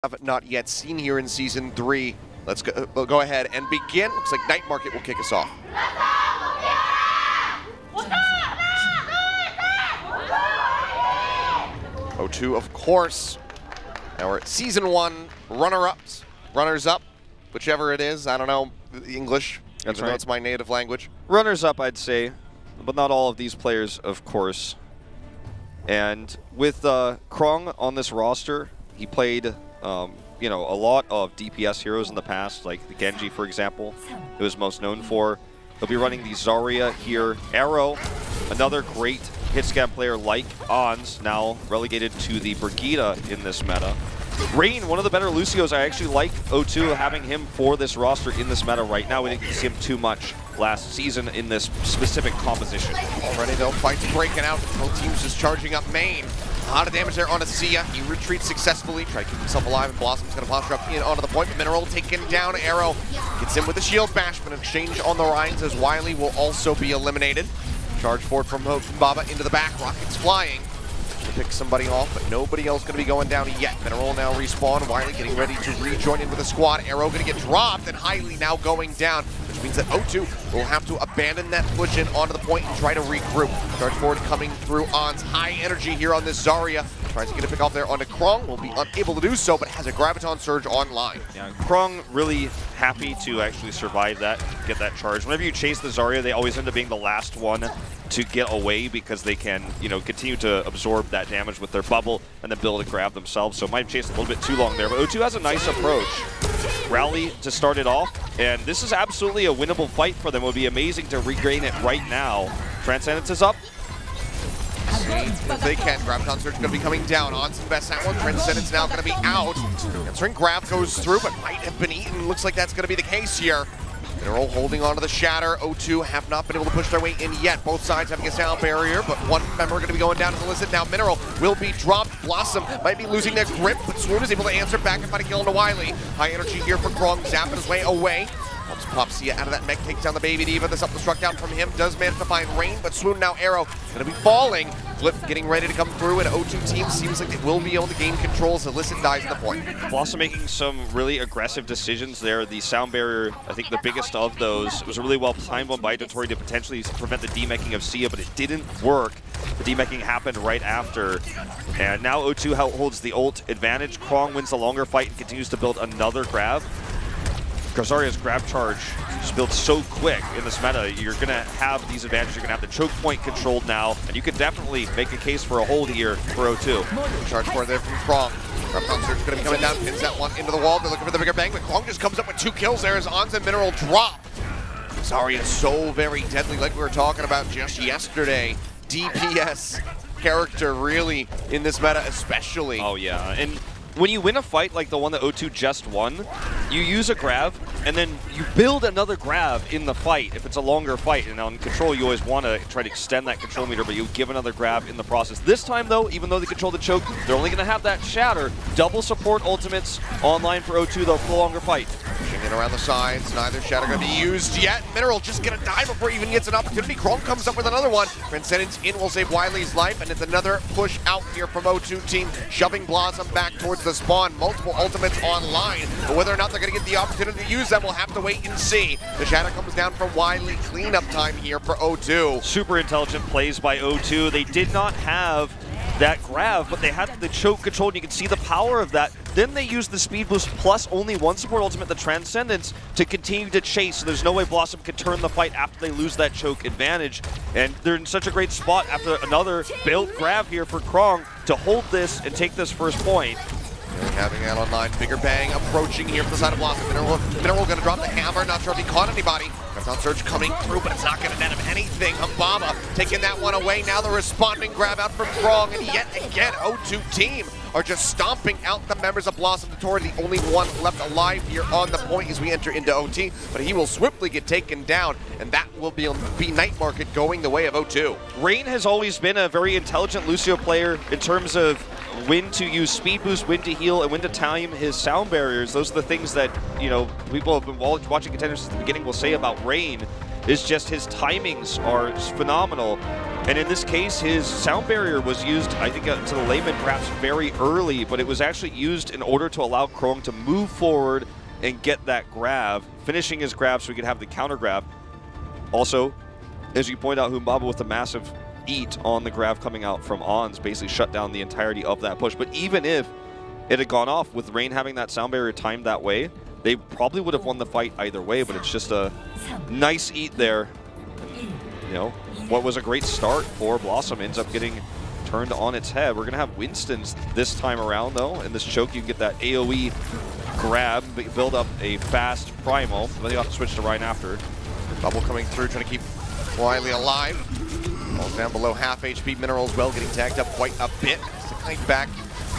have not yet seen here in Season 3. Let's go, we'll go ahead and begin. Looks like Night Market will kick us off. O2, of course, our Season 1 runner-ups, runners-up, whichever it is. I don't know the English, even though it's my native language. Runners-up, I'd say, but not all of these players, of course. And with Krong on this roster, he played you know, a lot of DPS heroes in the past, like the Genji, for example, who is most known for. He'll be running the Zarya here. Arrow, another great hit scan player like Ons, now relegated to the Brigitte in this meta. Rain, one of the better Lucios. I actually like O2 having him for this roster in this meta right now. We didn't see him too much last season in this specific composition. Already though, fights breaking out. Both teams just charging up main. A lot of damage there on Sia. He retreats successfully, try to keep himself alive, and BlossoM's going to posture up in onto the point. Mineral taken down. Arrow gets in with the shield bash, but an exchange on the Rhines as Wiley will also be eliminated. Charge forward from Baba into the back. Rockets flying to pick somebody off, but nobody else going to be going down yet. Mineral now respawn. Wiley getting ready to rejoin in with the squad. Arrow going to get dropped, and Highly now going down, which means that O2 will have to abandon that push in onto the point and try to regroup. Charge forward coming through On's high energy here on this Zarya. Tries to get a pick off there onto Krong. Will be unable to do so, but has a Graviton Surge online. Yeah, Krong really happy to actually survive that, get that charge. Whenever you chase the Zarya, they always end up being the last one to get away because they can, you know, continue to absorb that damage with their bubble and then build a grab themselves. So it might have chased a little bit too long there, but O2 has a nice approach. Rally to start it off, and this is absolutely a winnable fight for them. It would be amazing to regain it right now. Transcendence is up. If they can, Graviton Surge going to be coming down. On's the best at one. Transcendence now going to be out. Answering grab goes through, but might have been eaten. Looks like that's going to be the case here. Mineral holding onto the Shatter. O2 have not been able to push their way in yet. Both sides having a sound barrier, but one member going to be going down to Illicit. Now Mineral will be dropped. BlossoM might be losing their grip, but Swoon is able to answer back and find a kill into Wiley. High energy here for Krong, zapping his way away. Helps pop Sia out of that mech, takes down the Baby Diva. The self-destruct out from him does manage to find Rain, but Swoon now Arrow going to be falling. Flip getting ready to come through, and O2 team seems like they will be able to gain control as Illicit dies in the point. BlossoM making some really aggressive decisions there. The sound barrier, I think the biggest of those, was a really well timed one by Dotori to potentially prevent the demeching of Sia, but it didn't work. The demeching happened right after, and now O2 holds the ult advantage. Krong wins the longer fight and continues to build another grab. Zarya's grab charge just built so quick in this meta. You're going to have these advantages. You're going to have the choke point controlled now, and you can definitely make a case for a hold here for O2. Charge forward there from Krong. Graviton Surge going to be coming down, pins that one into the wall. They're looking for the bigger bang, but Krong just comes up with 2 kills there as Ons and Mineral drop. Zarya is so very deadly, like we were talking about just yesterday. DPS character really in this meta especially. Oh yeah, and when you win a fight like the one that O2 just won, you use a grab, and then you build another grab in the fight if it's a longer fight. And on control, you always want to try to extend that control meter, but you give another grab in the process. This time, though, even though they control the choke, they're only going to have that Shatter. Double support ultimates online for O2, though, for the longer fight. Pushing in around the sides, neither Shatter going to be used yet. Mineral just going to die before he even gets an opportunity. Krong comes up with another one. Transcendence in will save Wiley's life, and it's another push out here from O2 team, shoving BlossoM back towards the spawn. Multiple ultimates online, but whether or not they're going to get the opportunity to use them, we'll have to wait and see. The Shadow comes down from Wiley. Cleanup time here for O2. Super intelligent plays by O2. They did not have that grab, but they had the choke control, and you can see the power of that. Then they used the speed boost plus only one support ultimate, the Transcendence, to continue to chase. So there's no way BlossoM can turn the fight after they lose that choke advantage. And they're in such a great spot after another built grab here for Krong to hold this and take this first point. Having that online, bigger bang approaching here from the side of BlossoM. Mineral going to drop the hammer, not sure if he caught anybody. Graviton Surge coming through, but it's not going to net him anything. Baba taking that one away. Now the responding grab out from Krong, and yet again, O2 team are just stomping out the members of BlossoM. Dotori, the only one left alive here on the point as we enter into OT, but he will swiftly get taken down, and that will be Night Market going the way of O2. Rain has always been a very intelligent Lucio player in terms of when to use speed boost, when to heal, and when to time his sound barriers. Those are the things that, you know, people have been watching Contenders since the beginning will say about Rain, is just his timings are phenomenal. And in this case, his sound barrier was used, I think, to the layman perhaps very early, but it was actually used in order to allow Krong to move forward and get that grab, finishing his grab so he could have the counter grab. Also, as you point out, Humbaba with a massive eat on the grab coming out from Ons basically shut down the entirety of that push. But even if it had gone off with Rain having that sound barrier timed that way, they probably would have won the fight either way, but it's just a nice eat there. You know, what was a great start for BlossoM ends up getting turned on its head. We're going to have Winston's this time around, though. In this choke, you can get that AoE grab, build up a fast primal. Then you have to switch to Ryan after. Bubble coming through, trying to keep Wiley alive. Falls down below half HP. Mineral as well, getting tagged up quite a bit. Has to kite back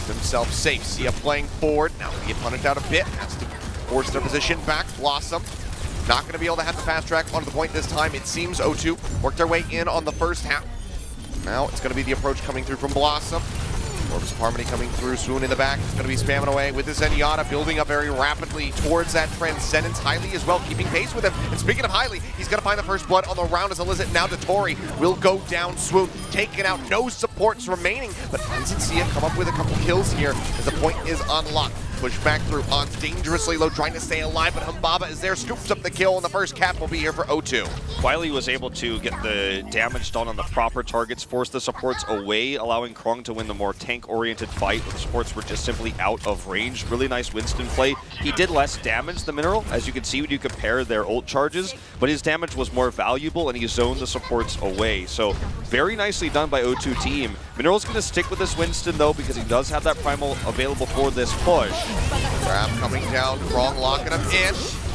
himself safe. Sia playing forward. Now they get punished out a bit. Has to force their position back. BlossoM not going to be able to have the fast track onto the point this time. It seems O2 worked their way in on the first half. Now it's going to be the approach coming through from BlossoM. Orbs of Harmony coming through. Swoon in the back. It's going to be spamming away with this Zenyatta, building up very rapidly towards that Transcendence. Highly as well, keeping pace with him. And speaking of Highly, he's going to find the first blood on the round as Illicit. Now Dotori will go down. Swoon taken out. No supports remaining. But Hans and Sia come up with a couple kills here as the point is unlocked. Push back through. Ons dangerously low, trying to stay alive, but Humbaba is there, scoops up the kill, and the first cap will be here for O2. Wiley was able to get the damage done on the proper targets, force the supports away, allowing Krong to win the more tank-oriented fight. The supports were just simply out of range. Really nice Winston play. He did less damage than Mineral, as you can see when you compare their ult charges, but his damage was more valuable, and he zoned the supports away. So very nicely done by O2 team. Mineral's going to stick with this Winston, though, because he does have that primal available for this push. Grab coming down, Krong locking him in.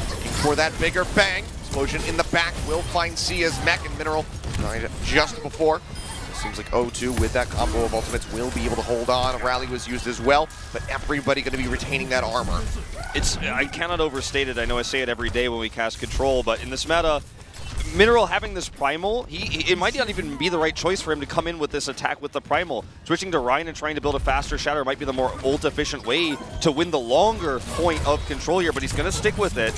Looking for that bigger bang. Explosion in the back will find Sia's mech, and Mineral just before. Seems like O2 with that combo of ultimates will be able to hold on. Rally was used as well, but everybody going to be retaining that armor. I cannot overstate it. I know I say it every day when we cast Control, but in this meta, Mineral having this Primal, it might not even be the right choice for him to come in with this attack with the Primal. Switching to Ryan and trying to build a faster Shatter might be the more ult-efficient way to win the longer point of control here, but he's going to stick with it.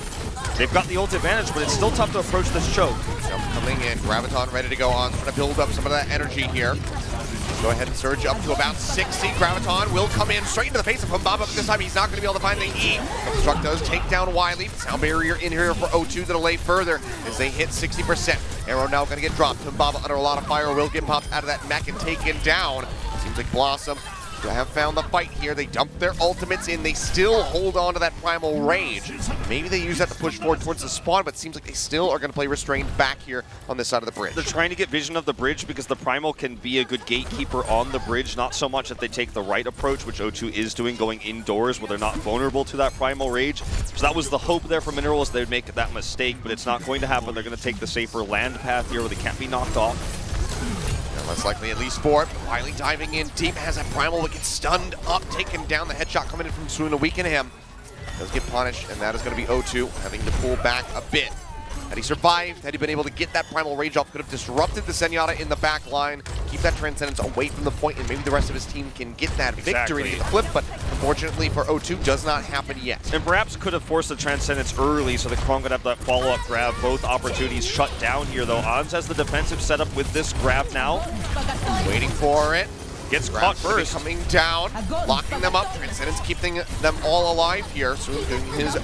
They've got the ult advantage, but it's still tough to approach this choke. Jump coming in, Graviton ready to go on, trying to build up some of that energy here. Go ahead and surge up to about 60. Graviton will come in straight into the face of Humbaba, but this time he's not going to be able to find the E. Construct does take down Wiley. Sound barrier in here for O2 to delay further as they hit 60%. Arrow now going to get dropped. Humbaba under a lot of fire will get popped out of that mech and taken down. Seems like BlossoM have found the fight here. They dump their ultimates in. They still hold on to that primal rage. Maybe they use that to push forward towards the spawn, but it seems like they still are going to play restrained back here on this side of the bridge. They're trying to get vision of the bridge because the primal can be a good gatekeeper on the bridge. Not so much that they take the right approach, which O2 is doing, going indoors where they're not vulnerable to that primal rage. So that was the hope there for Mineral, is they'd make that mistake, but it's not going to happen. They're going to take the safer land path here where they can't be knocked off. Less likely at least for it. Wiley diving in deep, has that primal that gets stunned up, taken down. The headshot coming in from Swoon to weaken him. Does get punished, and that is going to be O2 having to pull back a bit. Had he survived, had he been able to get that primal rage off, could have disrupted the Zenyatta in the back line, keep that Transcendence away from the point, and maybe the rest of his team can get that victory to the flip, but unfortunately for O2, does not happen yet. And perhaps could have forced the Transcendence early so that Krong could have that follow-up grab. Both opportunities shut down here, though. Ons has the defensive setup with this grab now. Waiting for it. Gets caught first. Coming down, locking them up. Transcendence keeping them all alive here. So doing his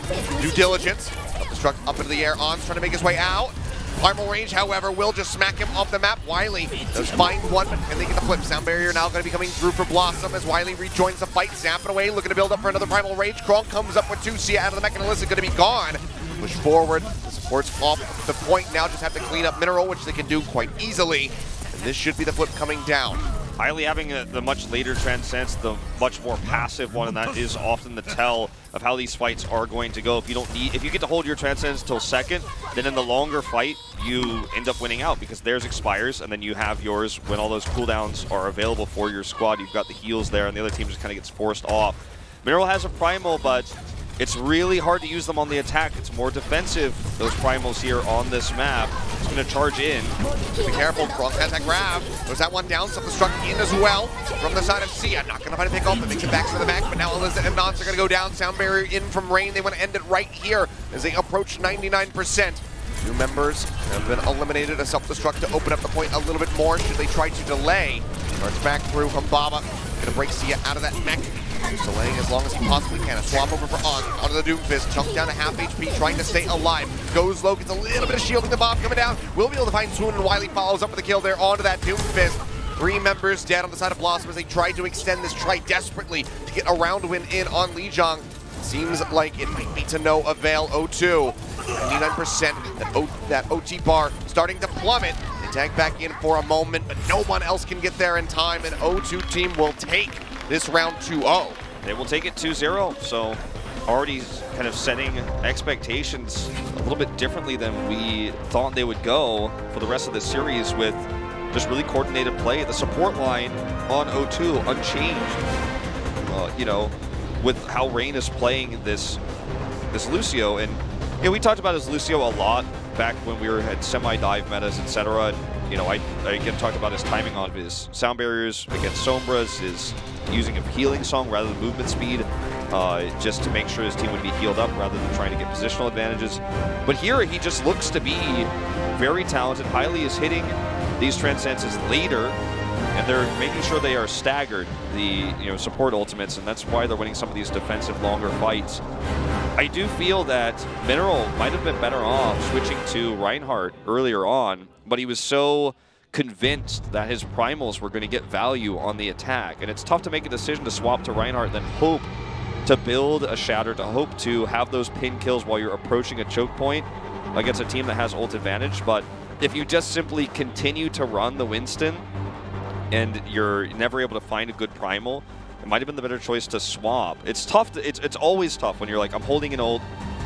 due diligence. Self-destruct up into the air. Ons trying to make his way out. Primal range, however, will just smack him off the map. Wiley does find one, but can they get the flip? Sound barrier now going to be coming through for BlossoM as Wiley rejoins the fight. Zapping away, looking to build up for another primal rage. Krong comes up with two. Sia out of the mech, and Alyssa going to be gone. Push forward. The support's off the point now. Just have to clean up Mineral, which they can do quite easily. And this should be the flip coming down. Highly having the much later Transcendence, the much more passive one, and that is often the tell of how these fights are going to go. If you get to hold your Transcendence till second, then in the longer fight, you end up winning out because theirs expires, and then you have yours when all those cooldowns are available for your squad. You've got the heals there, and the other team just kind of gets forced off. Mineral has a primal, but it's really hard to use them on the attack. It's more defensive, those primals here on this map. It's going to charge in. Be careful, Krong has that grab. There's that one down, self-destruct in as well from the side of Sia. Not going to find a pick off, but makes it back to the back. But now Alyssa and Nance are going to go down. Sound barrier in from Rain. They want to end it right here as they approach 99%. Two members have been eliminated. A self-destruct to open up the point a little bit more. Should they try to delay? Starts back through Humbaba. Gonna break Sia out of that mech. Just delaying as long as he possibly can. A swap over for onto the Doomfist. Chunk down to half HP, trying to stay alive. Goes low, gets a little bit of shielding. The bomb coming down. Will be able to find Swoon, and Wiley follows up with a kill there onto that Doomfist. 3 members dead on the side of BlossoM as they try to extend this, try desperately to get a round win in on Lijiang. Seems like it might be to no avail. O2, 99%. That OT bar starting to plummet. They tag back in for a moment, but no one else can get there in time, and O2 team will take this round 2-0. They will take it 2-0, so already kind of setting expectations a little bit differently than we thought they would go for the rest of the series with just really coordinated play. The support line on O2 unchanged, you know, with how Rain is playing this Lucio. And you know, we talked about his Lucio a lot back when we had semi-dive metas, etc. You know, I again talked about his timing on his sound barriers against Sombras, his using of healing song rather than movement speed, just to make sure his team would be healed up rather than trying to get positional advantages. But here he just looks to be very talented. Highly is hitting these transcendences later, and they're making sure they are staggered, the support ultimates, and that's why they're winning some of these defensive longer fights. I do feel that Mineral might have been better off switching to Reinhardt earlier on, but he was so convinced that his primals were going to get value on the attack, and it's tough to make a decision to swap to Reinhardt then hope to build a shatter, to hope to have those pin kills while you're approaching a choke point against a team that has ult advantage. But if you just simply continue to run the Winston and you're never able to find a good primal, it might have been the better choice to swap. It's tough. It's always tough when you're like, I'm holding an ult,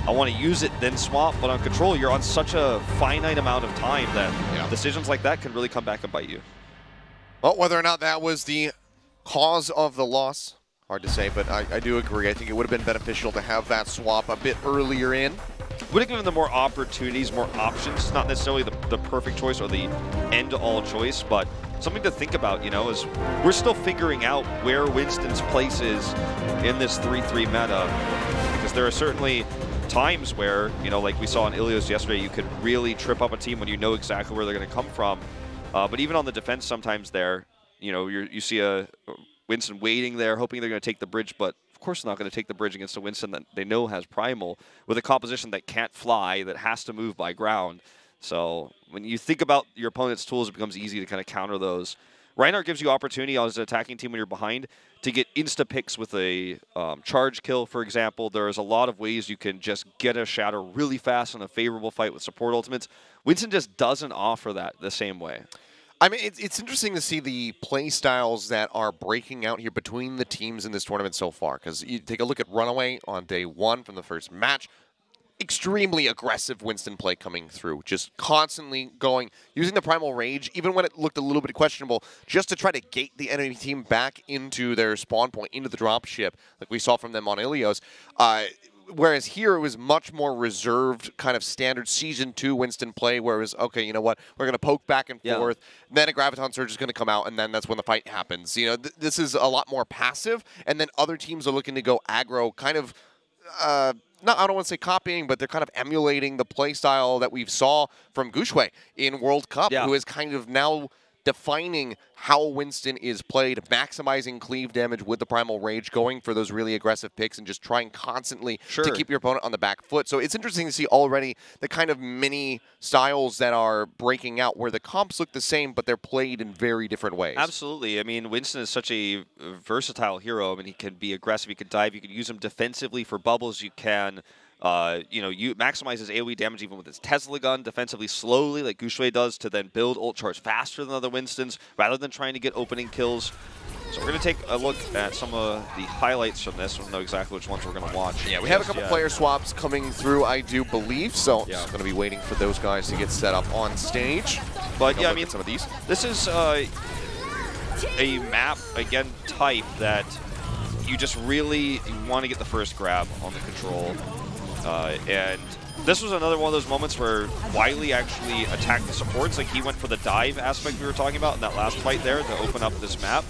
I want to use it, then swap. But on Control, you're on such a finite amount of time that decisions like that can really come back and bite you. Well, whether or not that was the cause of the loss, hard to say, but I do agree. I think it would have been beneficial to have that swap a bit earlier in. Would have given them more opportunities, more options. Not necessarily the perfect choice or the end-all choice, but something to think about, you know, is we're still figuring out where Winston's place is in this 3-3 meta, because there are certainly times where, you know, like we saw in Achilios yesterday, you could really trip up a team when you know exactly where they're going to come from. But even on the defense, sometimes there, you know, you see a Winston waiting there, hoping they're going to take the bridge, but of course not going to take the bridge against a Winston that they know has primal, with a composition that can't fly, that has to move by ground. So when you think about your opponent's tools, it becomes easy to kind of counter those. Reinhardt gives you opportunity as an attacking team when you're behind to get insta-picks with a charge kill, for example. There's a lot of ways you can just get a shatter really fast in a favorable fight with support ultimates. Winston just doesn't offer that the same way. I mean, it's interesting to see the play styles that are breaking out here between the teams in this tournament so far, because you take a look at Runaway on day 1 from the first match. Extremely aggressive Winston play coming through, just constantly going, using the Primal Rage, even when it looked a little bit questionable, just to try to gate the enemy team back into their spawn point, into the dropship, like we saw from them on Achilios. Whereas here it was much more reserved, kind of standard Season 2 Winston play, where it was, okay, you know what, we're going to poke back and forth, then a Graviton Surge is going to come out, and then that's when the fight happens. You know, this is a lot more passive, and then other teams are looking to go aggro, kind of, I don't want to say copying, but they're kind of emulating the play style that we saw from Gushue in World Cup, who is kind of now defining how Winston is played, maximizing cleave damage with the Primal Rage, going for those really aggressive picks and just trying constantly to keep your opponent on the back foot. So it's interesting to see already the kind of mini styles that are breaking out where the comps look the same, but they're played in very different ways. Absolutely. I mean, Winston is such a versatile hero. I mean, he can be aggressive, he can dive, you can use him defensively for bubbles, you can... you maximize his AoE damage even with his Tesla gun defensively slowly, like Gushue does, to then build ult charge faster than other Winstons, rather than trying to get opening kills. So we're going to take a look at some of the highlights from this. We don't know exactly which ones we're going to watch. Yeah, we have a couple player swaps coming through, I do believe, so I'm going to be waiting for those guys to get set up on stage. But yeah, I mean, some of these. This is a map, again, type that you just really want to get the first grab on the control. And this was another one of those moments where Wiley actually attacked the supports. Like, he went for the dive aspect we were talking about in that last fight there to open up this map.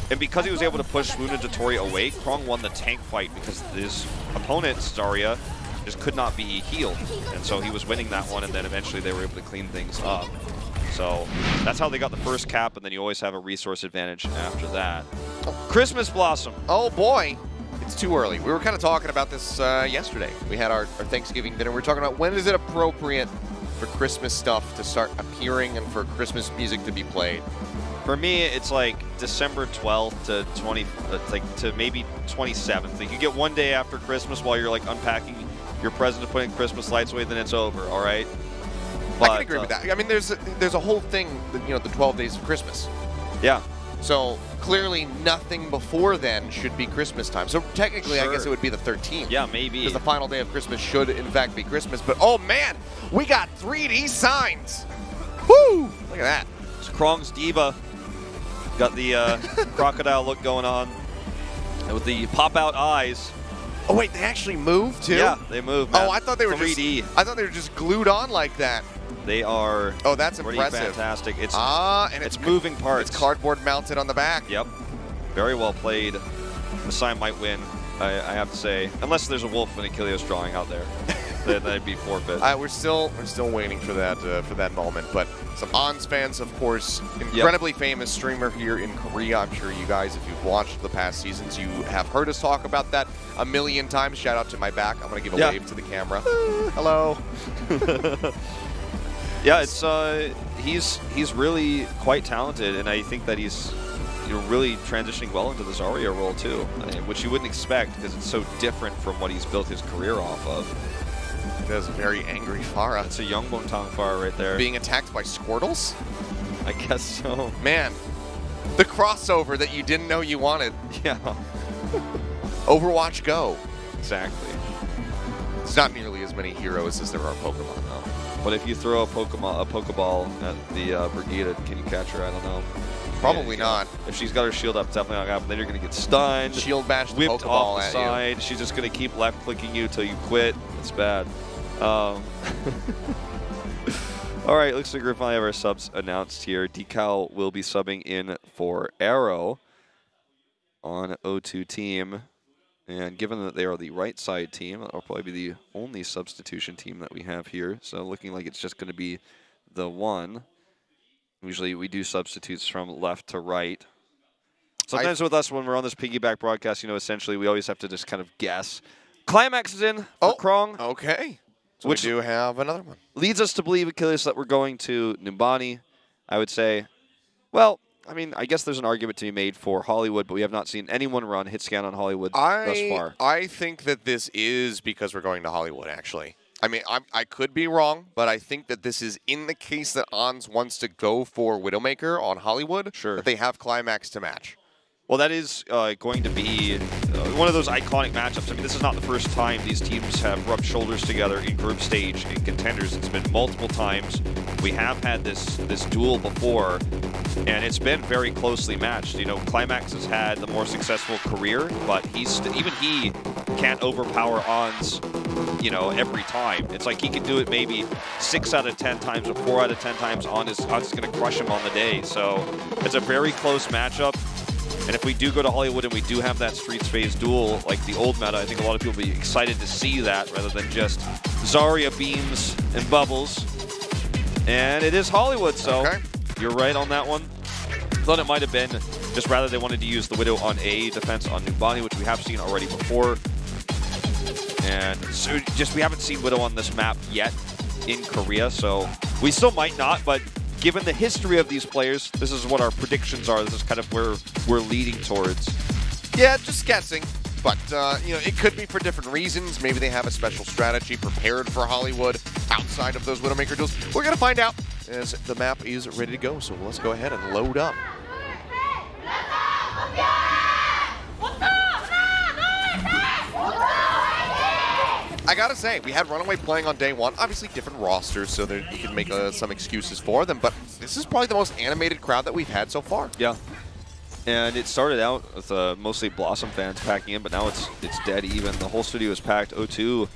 And because he was able to push Swoon and Dottore away, Krong won the tank fight because his opponent, Zarya, just could not be healed. And so he was winning that one, and then eventually they were able to clean things up. So that's how they got the first cap, and then you always have a resource advantage after that. Christmas BlossoM. Oh boy, it's too early. We were kind of talking about this yesterday. We had our Thanksgiving dinner. We were talking about when is it appropriate for Christmas stuff to start appearing and for Christmas music to be played. For me, it's like December 12th to maybe 27th. Like you get one day after Christmas while you're like unpacking your present and putting Christmas lights away, then it's over. All right. But, I can agree with that. I mean, there's a whole thing, you know, the 12 days of Christmas. Yeah. So clearly nothing before then should be Christmas time. So technically, I guess it would be the 13th. Yeah, maybe. Because the final day of Christmas should, in fact, be Christmas. But, oh, man, we got 3D signs. Woo! Look at that. It's Krong's Diva. Got the crocodile look going on with the pop-out eyes. Oh, wait, they actually move, too? Yeah, they move, man. Oh, I thought they were 3D. I thought they were just glued on like that. They are. Oh, that's pretty impressive. Fantastic. It's and it's moving parts. It's cardboard mounted on the back. Yep. Very well played. The sign might win, I have to say, unless there's a wolf and Achilios drawing out there. Then that'd be forfeit. We're still waiting for that moment. But some Ons fans, of course, incredibly famous streamer here in Korea. I'm sure you guys, if you've watched the past seasons, you have heard us talk about that a million times. Shout out to my back. I'm gonna give a wave to the camera. Hello. Yeah, it's he's really quite talented, and I think that he's really transitioning well into the Zarya role too, which you wouldn't expect because it's so different from what he's built his career off of. That's a very angry Pharah. It's a young Montang Pharah right there. Being attacked by Squirtles? I guess so. Man, the crossover that you didn't know you wanted. Yeah. Overwatch Go. Exactly. It's not nearly as many heroes as there are Pokemon, though. But if you throw a Pokeball at the Brigida, can you catch her? I don't know. Probably not. If she's got her shield up, it's definitely not going to happen. Then you're going to get stunned. Shield bash the whipped Pokeball off the at side. you. She's just going to keep left-clicking you until you quit. It's bad. All right, looks like we're finally have our subs announced here. Decal will be subbing in for Arrow on O2 team. And given that they are the right side team, that'll probably be the only substitution team that we have here. So looking like it's just going to be the one. Usually we do substitutes from left to right. Sometimes with us when we're on this piggyback broadcast, essentially we always have to just kind of guess. Climax is in for Krong. Okay. So we do have another one. Leads us to believe, Achilles, that we're going to Numbani, I would say. Well, I mean, I guess there's an argument to be made for Hollywood, but we have not seen anyone run hit scan on Hollywood thus far. I think that this is because we're going to Hollywood, actually. I mean, I could be wrong, but I think that this is in the case that Ons wants to go for Widowmaker on Hollywood, that they have Climax to match. Well, that is going to be one of those iconic matchups. I mean, this is not the first time these teams have rubbed shoulders together in group stage in Contenders. It's been multiple times. We have had this duel before, and it's been very closely matched. Climax has had the more successful career, but even he can't overpower Ons, every time. It's like he can do it maybe 6 out of 10 times or 4 out of 10 times. Ons is going to crush him on the day. So it's a very close matchup. And if we do go to Hollywood and we do have that Streets phase duel, like the old meta, I think a lot of people will be excited to see that rather than just Zarya beams and bubbles. And it is Hollywood, so you're right on that one. Thought it might have been just rather they wanted to use the Widow on A defense on Numbani, which we have seen already before. And so we haven't seen Widow on this map yet in Korea, so we still might not, but given the history of these players, this is what our predictions are. This is kind of where we're leading towards. Yeah, just guessing. But, it could be for different reasons. Maybe they have a special strategy prepared for Hollywood outside of those Widowmaker duels. We're going to find out as the map is ready to go. So let's go ahead and load up. I gotta say, we had Runaway playing on day one. Obviously different rosters, so you can make some excuses for them, but this is probably the most animated crowd that we've had so far. Yeah. And it started out with mostly BlossoM fans packing in, but now it's dead even. The whole studio is packed. O2,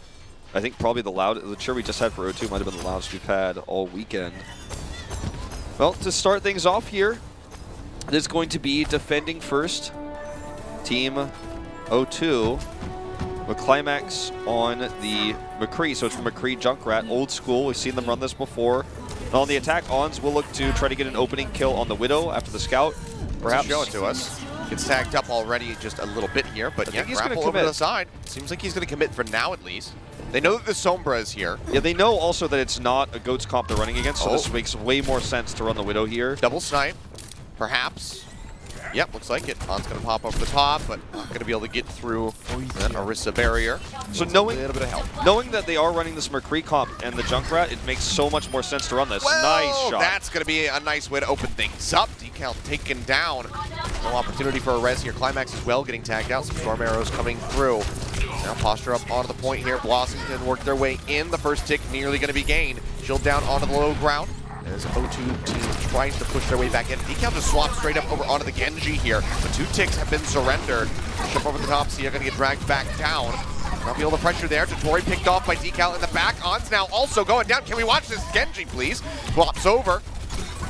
I think probably the cheer we just had for O2 might have been the loudest we've had all weekend. Well, to start things off here, it is going to be defending first, Team O2. with Climax on the McCree. So it's from McCree Junkrat, old school. We've seen them run this before. And on the attack, Ons will look to try to get an opening kill on the Widow after the scout. Perhaps show it to us. Gets tagged up already just a little bit here, but yeah, he's going to over commit to the side. Seems like he's going to commit for now at least. They know that the Sombra is here. Yeah, they know also that it's not a Goats comp they're running against, so this makes way more sense to run the Widow here. Double snipe, perhaps. Yep, looks like it. On's going to pop over the top, but not going to be able to get through that Orisa barrier. So knowing, a little bit of help. Knowing that they are running this McCree comp and the Junkrat, it makes so much more sense to run this. Well, nice shot. That's going to be a nice way to open things up. Decal taken down. No opportunity for a res here. Climax as well getting tagged out. Some storm arrows coming through. Now posture up onto the point here. BlossoM can work their way in. The first tick nearly going to be gained. Shield down onto the low ground. As O2 team tries to push their way back in. Decal just swaps straight up over onto the Genji here. The 2 ticks have been surrendered. Jump over the top, Sia going to get dragged back down. Not feel the pressure there. Totori picked off by Decal in the back. Ons now also going down. Can we watch this Genji, please? Flops over.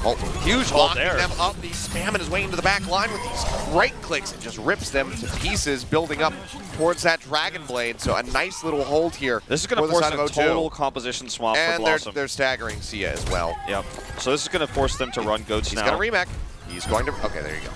Oh, huge locking them up. He's spamming his way into the back line with these right clicks and just rips them to pieces, building up towards that Dragon Blade. So a nice little hold here. This is going to force a total composition swap for BlossoM. And they're staggering Sia as well. Yep. So this is going to force them to run Goats now. He's going to remech. He's going to... Okay, there you go.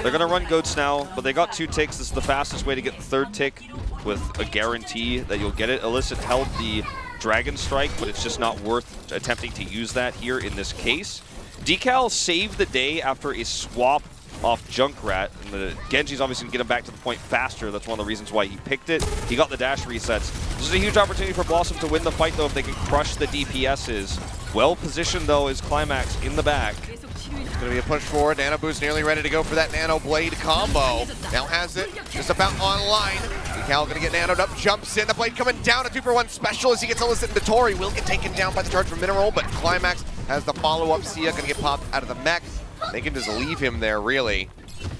They're going to run Goats now, but they got 2 ticks. This is the fastest way to get the 3rd tick with a guarantee that you'll get it. Illicit held the Dragon Strike, but it's just not worth attempting to use that here in this case. Decal saved the day after a swap off Junkrat, and the Genji's obviously going to get him back to the point faster. That's one of the reasons why he picked it. He got the dash resets. This is a huge opportunity for BlossoM to win the fight, though, if they can crush the DPSs. Well positioned, though, is Climax in the back. It's going to be a push forward. Nano Boost nearly ready to go for that Nano Blade combo. Now has it just about online. Decal going to get nanoed up, jumps in. The blade coming down. A 2-for-1 special as he gets Illicit into Tori. Will get taken down by the charge from Mineral, but Climax has the follow-up. Sia going to get popped out of the mech. They can just leave him there, really.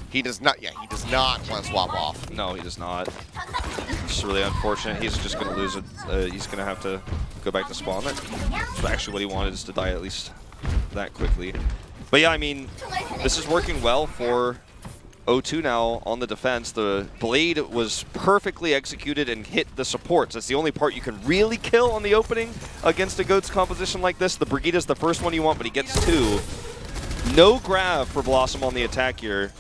He does not, he does not want to swap off. No, he does not. It's really unfortunate. He's just going to lose it. He's going to have to go back to spawn. That's actually what he wanted, is to die at least that quickly. But yeah, I mean, this is working well for O2 now on the defense. The Blade was perfectly executed and hit the supports. That's the only part you can really kill on the opening against a Goats composition like this. The Brigida's the first one you want, but he gets 2. No grab for BlossoM on the attack here.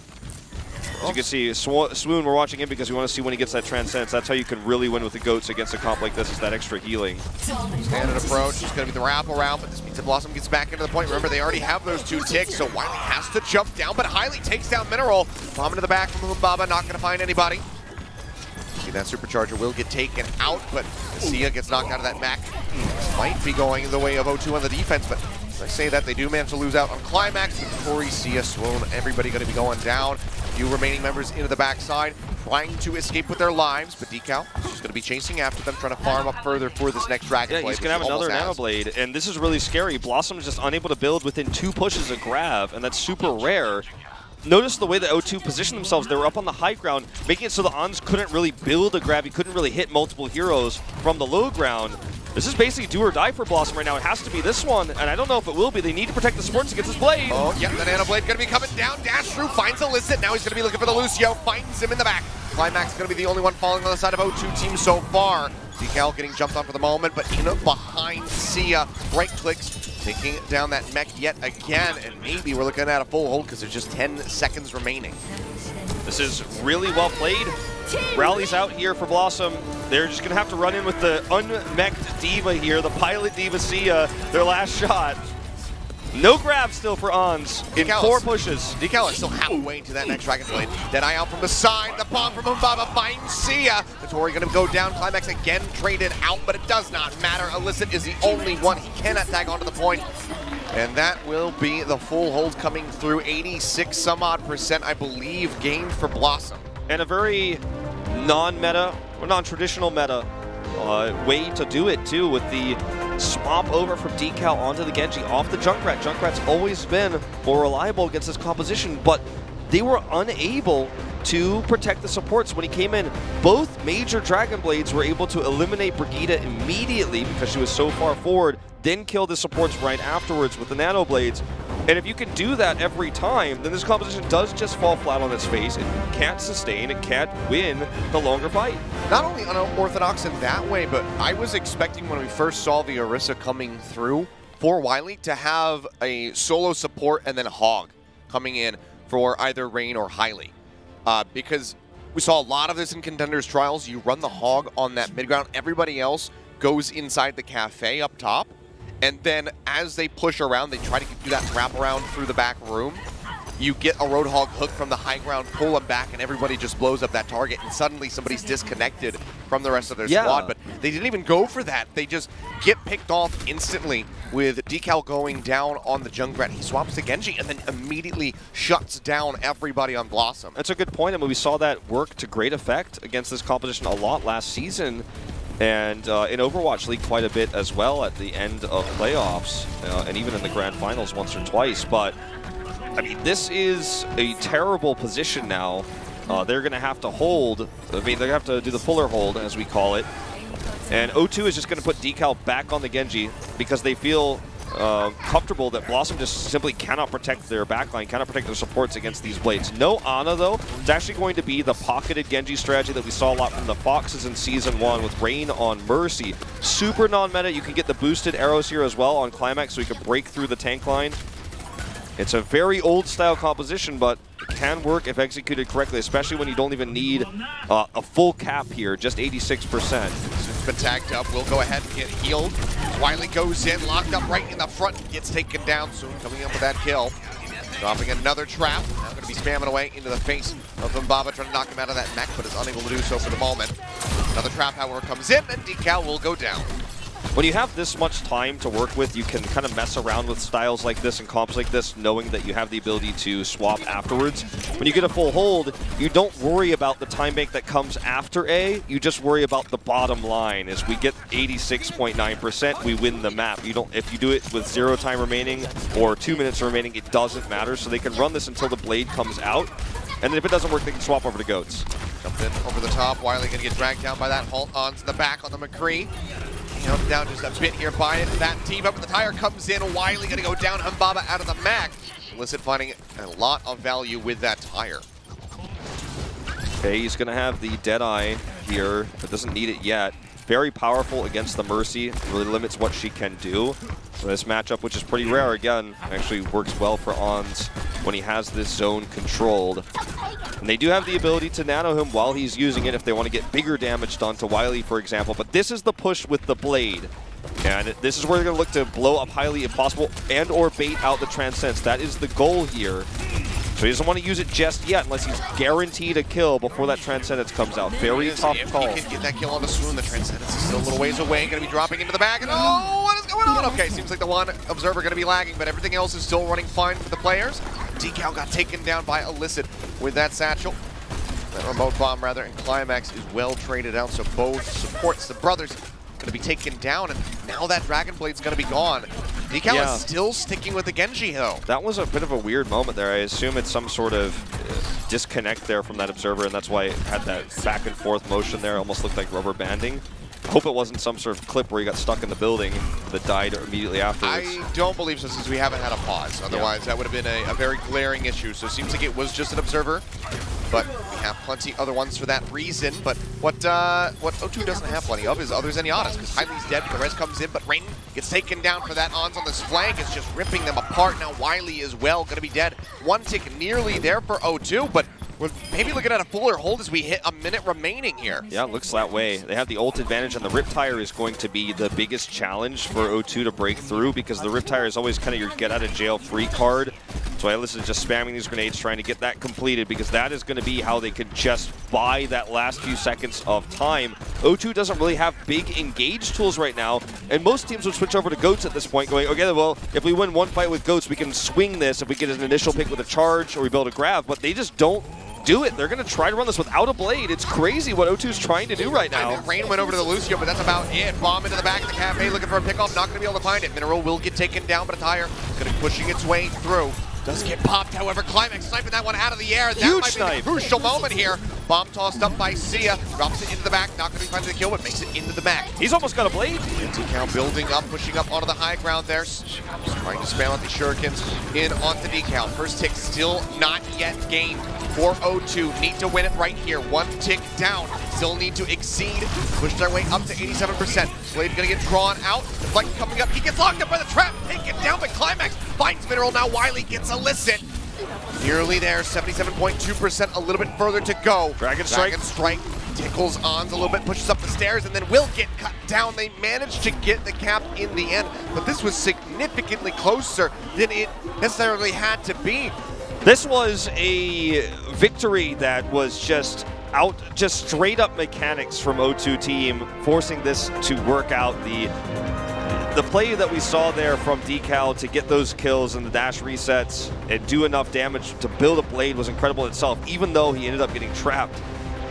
As you can see, Swoon, we're watching him because we want to see when he gets that Transcendence. That's how you can really win with the Goats against a comp like this, is that extra healing. Standard approach is going to be the wrap around, but this means that BlossoM gets back into the point. Remember, they already have those 2 ticks, so Wiley has to jump down, but Highly takes down Mineral. Bomb into the back from Humbaba, not going to find anybody. See, that supercharger will get taken out, but Sia gets knocked out of that mech. Might be going the way of O2 on the defense, but as I say that, they do manage to lose out on Climax. With Tori, Sia, Swoon, everybody going to be going down. Few remaining members into the backside, trying to escape with their lives, but Decal is just going to be chasing after them, trying to farm up further for this next Dragon Blade. Yeah, he's going to have another Nano Blade, and this is really scary. BlossoM is just unable to build within 2 pushes of Grav, and that's super rare. Notice the way that O2 positioned themselves. They were up on the high ground, making it so the Ons couldn't really build a grab. He couldn't really hit multiple heroes from the low ground. This is basically do or die for BlossoM right now. It has to be this one, and I don't know if it will be. They need to protect the supports against this Blade. Oh, yeah, the Nano Blade going to be coming down. Dash through, finds Illicit. Now he's going to be looking for the Lucio, finds him in the back. Climax is going to be the only one falling on the side of O2 team so far. Decal getting jumped on for the moment, but in behind Sia. Right clicks, taking down that mech yet again, and maybe we're looking at a full hold because there's just 10 seconds remaining. This is really well played. Rallies out here for BlossoM. They're just going to have to run in with the unmech'd Diva here, the pilot Diva Sia, their last shot. No grab still for Ons in 4 pushes. Decal is still halfway to that next Dragon Blade. Deadeye out from the side. The bomb from Humbaba finds Sia. The Tori going to go down. Climax again traded out, but it does not matter. Illicit is the only one. He cannot tag onto the point. And that will be the full hold coming through. 86 some odd percent, I believe, gained for BlossoM. And a very non-meta, or non-traditional meta way to do it, too, with the swap over from Decal onto the Genji off the Junkrat. Junkrat's always been more reliable against this composition, but they were unable to protect the supports when he came in. Both major Dragon Blades were able to eliminate Brigida immediately because she was so far forward, then kill the supports right afterwards with the Nano Blades. And if you can do that every time, then this composition does just fall flat on its face. It can't sustain, it can't win the longer fight. Not only unorthodox in that way, but I was expecting when we first saw the Orisa coming through for Wily to have a solo support and then Hog coming in for either Rain or Hylie. Because we saw a lot of this in Contenders Trials. You run the Hog on that mid ground, everybody else goes inside the cafe up top. And then as they push around, they try to do that wraparound through the back room. You get a Roadhog hook from the high ground, pull them back, and everybody just blows up that target. And suddenly somebody's disconnected from the rest of their squad. But they didn't even go for that. They just get picked off instantly with Decal going down on the Junkrat. He swaps to Genji and then immediately shuts down everybody on BlossoM. That's a good point. I mean, we saw that work to great effect against this composition a lot last season. And in Overwatch League quite a bit as well at the end of playoffs, and even in the grand finals once or twice. But, I mean, this is a terrible position now. They're going to have to hold, I mean, they're going to have to do the Fuller hold, as we call it. And O2 is just going to put Decal back on the Genji because they feel comfortable that BlossoM just simply cannot protect their backline, cannot protect their supports against these blades. No Ana, though. It's actually going to be the pocketed Genji strategy that we saw a lot from the Foxes in Season 1 with Rain on Mercy. Super non-meta. You can get the boosted arrows here as well on Climax so you can break through the tank line. It's a very old-style composition, but it can work if executed correctly, especially when you don't even need a full cap here, just 86%. It's been tagged up. We'll go ahead and get healed. Wily goes in, locked up right in the front, gets taken down soon, coming up with that kill. Dropping another trap. Now going to be spamming away into the face of Mbaba, trying to knock him out of that mech, but is unable to do so for the moment. Another trap, however, comes in, and Decal will go down. When you have this much time to work with, you can kind of mess around with styles like this and comps like this, knowing that you have the ability to swap afterwards. When you get a full hold, you don't worry about the time bank that comes after A, you just worry about the bottom line. As we get 86.9%, we win the map. You don't, if you do it with 0 time remaining or 2 minutes remaining, it doesn't matter. So they can run this until the blade comes out. And then if it doesn't work, they can swap over to Goats. Jumped in over the top. Wily going to get dragged down by that halt onto the back on the McCree. Down just a bit here by it. That team up, the tire comes in. Wily going to go down. Mbaba out of the Mac. Illicit finding a lot of value with that tire. Okay, he's going to have the Deadeye here, but doesn't need it yet. Very powerful against the Mercy. Really limits what she can do. So this matchup, which is pretty rare, again, actually works well for Ons when he has this zone controlled. And they do have the ability to nano him while he's using it if they want to get bigger damage done to Wily, for example. But this is the push with the Blade. And this is where they're going to look to blow up Hylie if possible and or bait out the Transcendence. That is the goal here. So he doesn't want to use it just yet unless he's guaranteed a kill before that Transcendence comes out. Very tough call. If he can get that kill on the Swoon, the Transcendence is still a little ways away. Going to be dropping into the bag. And oh, what is going on? Okay, seems like the one Observer going to be lagging, but everything else is still running fine for the players. Decal got taken down by Illicit with that satchel. That remote bomb, rather, and Climax is well traded out, so both supports, the brothers, going to be taken down, and now that Dragon Blade's going to be gone. Decal is still sticking with the Genji, though. That was a bit of a weird moment there. I assume it's some sort of disconnect there from that Observer, and that's why it had that back and forth motion there. Almost looked like rubber banding. I hope it wasn't some sort of clip where he got stuck in the building that died immediately afterwards. I don't believe so, since we haven't had a pause. Otherwise, that would have been a very glaring issue. So it seems like it was just an Observer, but we have plenty other ones for that reason. But what O2 doesn't have plenty of is other Zenyatta's, because Hylie's dead, the res comes in, but Rain gets taken down for that. Ons on this flank is just ripping them apart. Now Wily as well, going to be dead. One tick nearly there for O2, but we're maybe looking at a fuller hold as we hit a minute remaining here. Yeah, it looks that way. They have the ult advantage, and the Riptire is going to be the biggest challenge for O2 to break through, because the Riptire is always kind of your get-out-of-jail-free card. So Atlas is just spamming these grenades, trying to get that completed, because that is going to be how they could just buy that last few seconds of time. O2 doesn't really have big engage tools right now, and most teams would switch over to Goats at this point, going, okay, well, if we win one fight with Goats, we can swing this if we get an initial pick with a charge or we build a grab, but they just don't do it. They're going to try to run this without a blade. It's crazy what O2's trying to do right now. And Rain went over to the Lucio, but that's about it. Bomb into the back of the cafe, looking for a pickoff, not going to be able to find it. Mineral will get taken down, but a tire going to be pushing its way through. Does get popped, however. Climax sniping that one out of the air. That Huge might snipe. be the crucial moment here. Bomb tossed up by Sia. Drops it into the back. Not going to be finding the kill, but makes it into the back. He's almost got a blade. Decal building up, pushing up onto the high ground there. Just trying to spam out the shurikens in onto Decal. First tick still not yet gained for O2. Need to win it right here. One tick down. Still need to exceed. Push their way up to 87%. Blade going to get drawn out. Deflect coming up. He gets locked up by the trap. Taken down by Climax. Finds Mineral. Now Wiley gets illicit. Nearly there. 77.2%. A little bit further to go. Dragon Strike. Tickles Ons a little bit, pushes up the stairs, and then will get cut down. They managed to get the cap in the end, but this was significantly closer than it necessarily had to be. This was a victory that was just straight up mechanics from O2 team, forcing this to work out. The play that we saw there from Decal to get those kills and the dash resets and do enough damage to build a blade was incredible itself, even though he ended up getting trapped.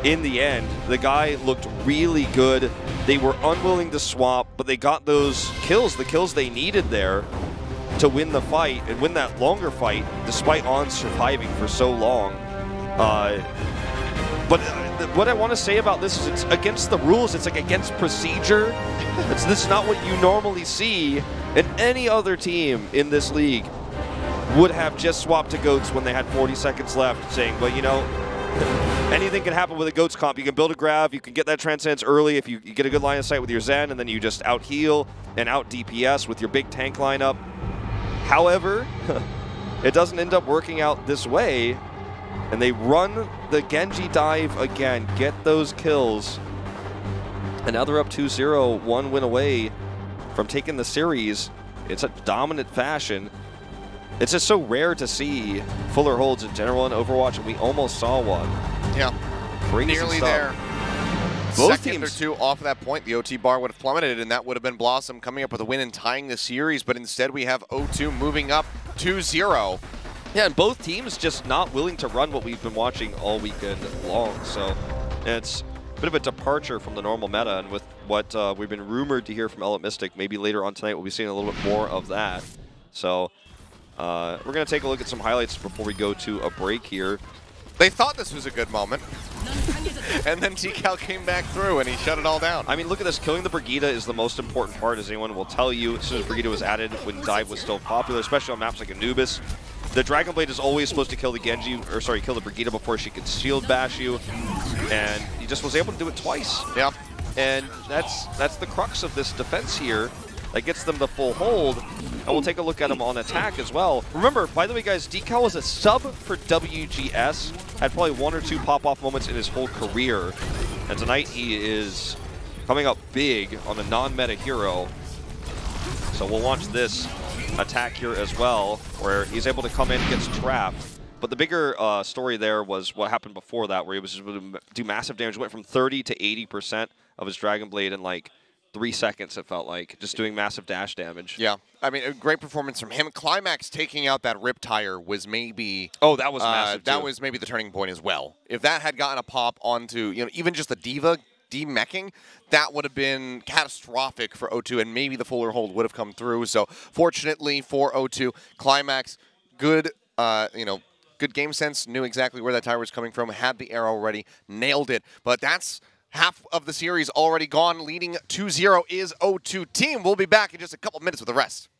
In the end, the guy looked really good. They were unwilling to swap, but they got those kills, the kills they needed there to win the fight and win that longer fight, despite On surviving for so long. But what I want to say about this is it's against the rules. It's like against procedure. This is not what you normally see. And any other team in this league would have just swapped to GOATs when they had 40 seconds left, saying, well, you know, anything can happen with a GOATs comp. You can build a grav, you can get that transcendence early if you get a good line of sight with your Zen, and then you just out heal and out DPS with your big tank lineup. However, it doesn't end up working out this way, and they run the Genji dive again, get those kills, and now they're up 2-0, one win away from taking the series in such dominant fashion. It's just so rare to see fuller holds in general in Overwatch, and we almost saw one. Yeah, Crazy nearly stuff. there. Both Second teams or two off of that point, the OT bar would have plummeted, and that would have been BlossoM coming up with a win and tying the series, but instead we have O2 moving up 2-0. Yeah, and both teams just not willing to run what we've been watching all weekend long, so it's a bit of a departure from the normal meta, and with what we've been rumored to hear from Element Mystic, maybe later on tonight we'll be seeing a little bit more of that. So we're going to take a look at some highlights before we go to a break here. They thought this was a good moment, and then Decal came back through and he shut it all down. I mean, look at this. Killing the Brigida is the most important part, as anyone will tell you. As soon as Brigida was added, when dive was still popular, especially on maps like Anubis. The Dragon Blade is always supposed to kill the kill the Brigida before she can shield bash you, and he just was able to do it twice. Yep. And that's the crux of this defense here. That gets them the full hold, and we'll take a look at him on attack as well. Remember, by the way, guys, Decal was a sub for WGS, had probably one or two pop-off moments in his whole career, and tonight he is coming up big on a non-meta hero. So we'll watch this attack here as well, where he's able to come in, gets trapped. But the bigger story there was what happened before that, where he was able to do massive damage. Went from 30 to 80% of his Dragon Blade in like 3 seconds, it felt like, just doing massive dash damage. Yeah, I mean, a great performance from him. Climax taking out that Rip Tire was maybe... Oh, that was massive, That too. was maybe the turning point as well. If that had gotten a pop onto, you know, even just the Diva demeching, that would have been catastrophic for O2, and maybe the fuller hold would have come through. So, fortunately for O2, Climax, good, you know, good game sense, knew exactly where that tire was coming from, had the arrow ready, nailed it. But that's half of the series already gone. Leading 2-0 is O2 team. We'll be back in just a couple minutes with the rest.